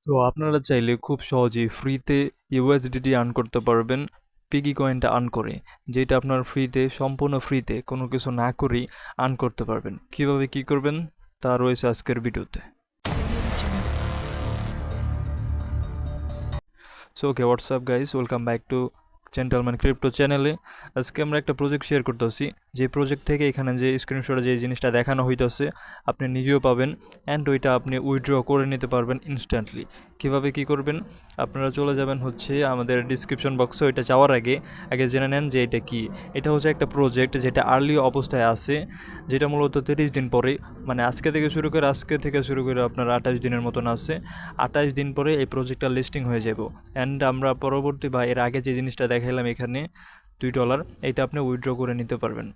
তো আপনারা চাইলে খুব সহজেই ফ্রিতে ইউএসডিটি আর্ন করতে পারবেন পিগি কয়েনটা আর্ন করে, যেটা আপনার ফ্রিতে, সম্পূর্ণ ফ্রিতে, কোনো কিছু না করেই আর্ন করতে পারবেন। কিভাবে কি করবেন তা রয়েছে আজকের ভিডিওতে। So okay, WhatsApp guys, welcome back to gentleman crypto চ্যানেলে। আজকে আমরা একটা প্রজেক্ট শেয়ার করতেছি, যে প্রজেক্ট থেকে এখানে যে স্ক্রিনশটে যে জিনিসটা দেখানো হইতেছে আপনি নিজেও পাবেন, অ্যান্ড ওইটা আপনি উইথড্র করে নিতে পারবেন ইনস্ট্যান্টলি। কীভাবে কী করবেন, আপনারা চলে যাবেন হচ্ছে আমাদের ডিসক্রিপশন বক্সে। ওইটা যাওয়ার আগে জেনে নেন যে এটা কি। এটা হচ্ছে একটা প্রজেক্ট যেটা আর্লি অবস্থায় আছে, যেটা মূলত 30 দিন পরে, মানে আজকে থেকে শুরু করে আপনার 28 দিনের মতন আছে। 28 দিন পরে এই প্রজেক্টটা লিস্টিং হয়ে যাব, অ্যান্ড আমরা পরবর্তী বা এর আগে যে জিনিসটা দেখাইলাম এখানে $2, এটা আপনি উইথড্র করে নিতে পারবেন।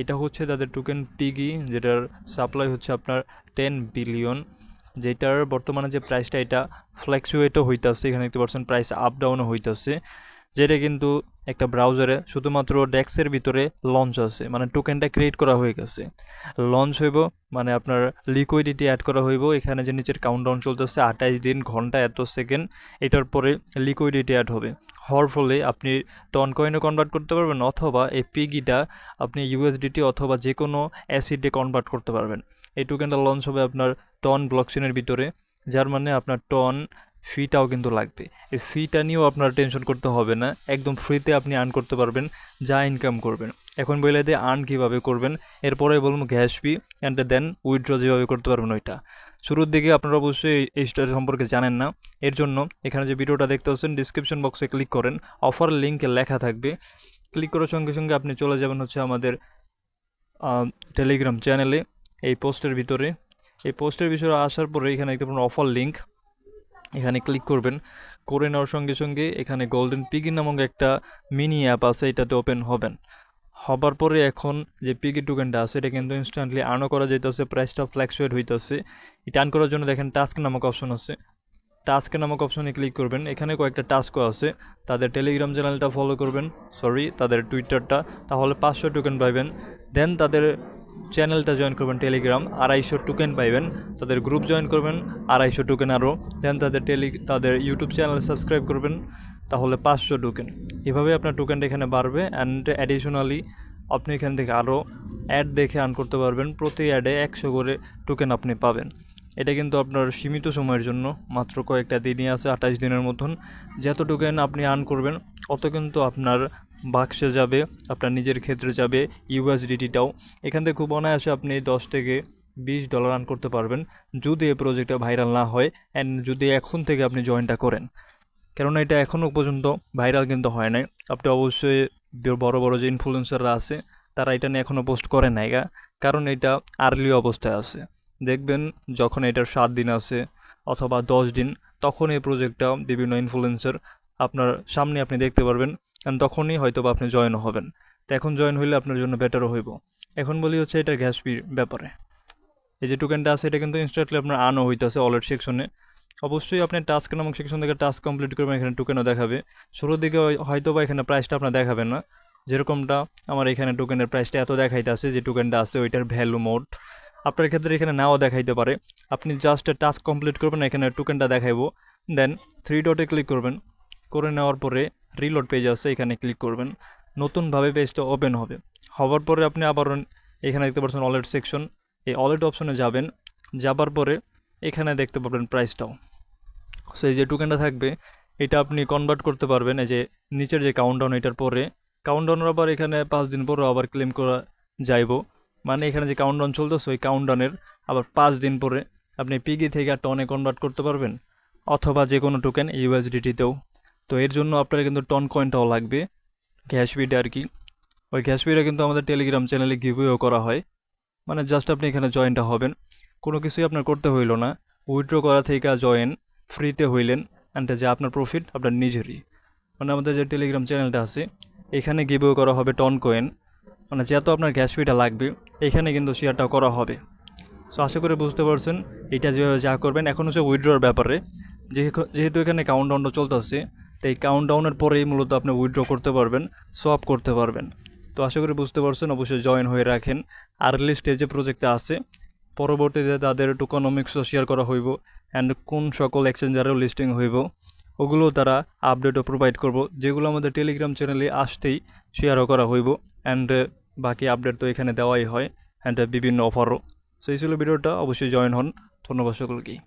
এটা হচ্ছে তাদের টোকেন পিগি, যেটার সাপ্লাই হচ্ছে আপনার 10 বিলিয়ন, যেটার বর্তমানে যে প্রাইসটা এটা ফ্ল্যাকচুয়েটও হইতেছে। এখানে দেখতে পাচ্ছেন প্রাইস আপ ডাউনও হইতেছে, যেটা কিন্তু একটা ব্রাউজারে শুধুমাত্র ডেক্সের ভিতরে লঞ্চ আছে, মানে টোকেনটা ক্রিয়েট করা হয়ে গেছে। লঞ্চ হইব মানে আপনার লিকুইডিটি অ্যাড করা হইব। এখানে যে নিচের কাউন্টডাউন চলতেছে 28 দিন, ঘন্টা, এত সেকেন্ড, এটার পরে লিকুইডিটি অ্যাড হবে। হওয়ার ফলে আপনি টন কয়েনে কনভার্ট করতে পারবেন, অথবা এই পিগিটা আপনি ইউএসডিটি অথবা যে কোনো অ্যাসিডে কনভার্ট করতে পারবেন। এই টোকেনটা লঞ্চ হবে আপনার টন ব্লকচেনের ভিতরে, যার মানে আপনার টন ফিটাও কিন্তু লাগবে। এই ফিটা নিয়েও আপনার টেনশন করতে হবে না, একদম ফ্রিতে আপনি আর্ন করতে পারবেন, যা ইনকাম করবেন। এখন বলে দিয়ে আর্ন কীভাবে করবেন, এরপরে বলবো gas fee and then withdraw যেভাবে করতে পারবেন ওইটা। শুরুর দিকে আপনারা অবশ্যই এই স্টার সম্পর্কে জানেন না, এর জন্য এখানে যে ভিডিওটা দেখতে পাচ্ছেন ডিসক্রিপশন বক্সে ক্লিক করেন, অফার লিঙ্কে লেখা থাকবে। ক্লিক করার সঙ্গে সঙ্গে আপনি চলে যাবেন হচ্ছে আমাদের টেলিগ্রাম চ্যানেলে। এই পোস্টের ভিতরে, এই পোস্টের বিষয়ে আসার পরে এখানে দেখতে পাবেন অফার লিঙ্ক, এখানে ক্লিক করবেন। করে নেওয়ার সঙ্গে সঙ্গে এখানে গোল্ডেন পিগি নামক একটা মিনি অ্যাপ আছে, এটাতে ওপেন হবার পরে এখন যে পিগি টোকেনটা আছে এটা কিন্তু ইনস্ট্যান্টলি আর্নও করা যাইতেছে, প্রাইসটা ফ্ল্যাকচুয়েট হইতেছে। এটা আর্ন করার জন্য দেখেন টাস্ক নামক অপশন আছে, টাস্ক নামক অপশনে ক্লিক করবেন। এখানে কয়েকটা টাস্কও আছে। তাদের টেলিগ্রাম চ্যানেলটা ফলো করবেন, তাদের টুইটারটা, তাহলে 500 টোকেন পাইবেন। দেন তাদের চ্যানেলটা জয়েন করবেন টেলিগ্রাম, 250 টোকেন পাইবেন। তাদের গ্রুপ জয়েন করবেন, 250 টোকেন আরও। দেন তাদের ইউটিউব চ্যানেল সাবস্ক্রাইব করবেন, তাহলে 500 টোকেন। এভাবে আপনার টোকেনটা এখানে বাড়বে, অ্যান্ড অ্যাডিশনালি আপনি এখান থেকে আরও অ্যাড দেখে আর্ন করতে পারবেন। প্রতি অ্যাডে 100 করে টোকেন আপনি পাবেন। এটা কিন্তু আপনার সীমিত সময়ের জন্য, মাত্র কয়েকটা দিনই আছে, 28 দিনের মতন। যত টোকেন আপনি আর্ন করবেন অত কিন্তু আপনার বাক্সে যাবে, আপনার নিজের ক্ষেত্রে যাবে ইউএসডিটিটাও। এখান থেকে খুব অনায়াসে আপনি $10 থেকে $20 আর্ন করতে পারবেন, যদি এই প্রজেক্টটা ভাইরাল না হয়, অ্যান্ড যদি এখন থেকে আপনি জয়েনটা করেন। কেননা এটা এখনও পর্যন্ত ভাইরাল কিন্তু হয় নাই। আপনি অবশ্যই বড় বড় যে ইনফ্লুয়েন্সাররা আছে তারা এটা নিয়ে এখনও পোস্ট করে নাই, কারণ এটা আর্লি অবস্থায় আছে। দেখবেন যখন এটার 7 দিন আছে অথবা 10 দিন, তখন এই প্রজেক্টটা বিভিন্ন ইনফ্লুয়েন্সার আপনার সামনে আপনি দেখতে পারবেন, কারণ তখনই হয়তো বা আপনি জয়েন হবেন। তো এখন জয়েন হইলে আপনার জন্য বেটারও হইব। এখন বলি হচ্ছে এটা গ্যাস ফির ব্যাপারে। এই যে টোকেনটা আছে এটা কিন্তু ইনস্ট্যান্টলি আপনার আর্নও হইতেছে ওয়ালেট সেকশনে। অবশ্যই আপনি টাস্ক নামক সেকশন থেকে টাস্ক কমপ্লিট করবেন, এখানে টোকেনও দেখাবে। শুরুর দিকে হয়তো বা এখানে প্রাইসটা আপনার দেখাবে না, যেরকমটা আমার এখানে টোকেনের প্রাইসটা এত দেখাইতে আছে, যে টোকেনটা আছে ওইটার ভ্যালু মোড। আপনার ক্ষেত্রে এখানে নাও দেখাইতে পারে। আপনি জাস্ট টাস্ক কমপ্লিট করবেন, এখানে টোকেনটা দেখাইবো। দেন 3 ডটে ক্লিক করবেন, করে নেওয়ার পরে রিলোড পেজ আছে, এখানে ক্লিক করবেন। নতুনভাবে পেজটা ওপেন হবে। হওয়ার পরে আপনি আবার এখানে দেখতে পাচ্ছেন ওয়ালেট সেকশন, এই ওয়ালেট অপশনে যাবেন। যাবার পরে এখানে দেখতে পাবেন প্রাইসটাও। সো এই যে টোকেনটা থাকবে এটা আপনি কনভার্ট করতে পারবেন। এই যে নিচের যে কাউন্টডাউন, এটার পরে কাউন্টডাউনের আবার এখানে 5 দিন পরেও আবার ক্লেম করা যাইব। মানে এখানে যে কাউন্টডাউন চলতেছে ওই কাউন্টডাউনের আবার 5 দিন পরে আপনি পিগি থেকে টনে কনভার্ট করতে পারবেন, অথবা যে কোনো টোকেন ইউএসডিটিতেও। তো এর জন্য আপনার কিন্তু টন কয়েনটাও লাগবে, গ্যাস ফিটা আর কি। ওই গ্যাস ফিটা কিন্তু আমাদের টেলিগ্রাম চ্যানেলে গিভওয়েও করা হয়। মানে জাস্ট আপনি এখানে জয়েনটা হবেন, কোনো কিছুই আপনার করতে হইল না। উইথড্র করা থেকে জয়েন ফ্রিতে হইলেন, অ্যান্ড যে আপনার প্রফিট আপনার নিজেরই। মানে আমাদের যে টেলিগ্রাম চ্যানেলটা আছে এখানে গিভওয়ে করা হবে টন কয়েন, মানে যেহেতু আপনার গ্যাস ফিটা লাগবে এখানে কিন্তু শেয়ারটা করা হবে। সো আশা করে বুঝতে পারছেন এটা যেভাবে যা করবেন। এখন হচ্ছে উইথড্রর ব্যাপারে, যেহেতু এখানে কাউন্টডাউনটা চলতেছে, তো এই কাউন্টডাউনের পরেই মূলত আপনি উইথড্র করতে পারবেন, সোয়াপ করতে পারবেন। তো আশা করি বুঝতে পারছেন, অবশ্যই জয়েন হয়ে রাখেন। আর্লি স্টেজে প্রজেক্টটা আছে, পরবর্তীতে তাদের টোকনমিক্সও শেয়ার করা হইব অ্যান্ড কোন সকল এক্সচেঞ্জারেও লিস্টিং হইব ওগুলো তারা আপডেটও প্রোভাইড করব, যেগুলো আমাদের টেলিগ্রাম চ্যানেলে আসতেই শেয়ারও করা হইব অ্যান্ড বাকি আপডেট তো এখানে দেওয়াই হয় অ্যান্ড বিভিন্ন অফারও। সো এই ছিল ভিডিওটা, অবশ্যই জয়েন হন। ধন্যবাদ সকলকেই।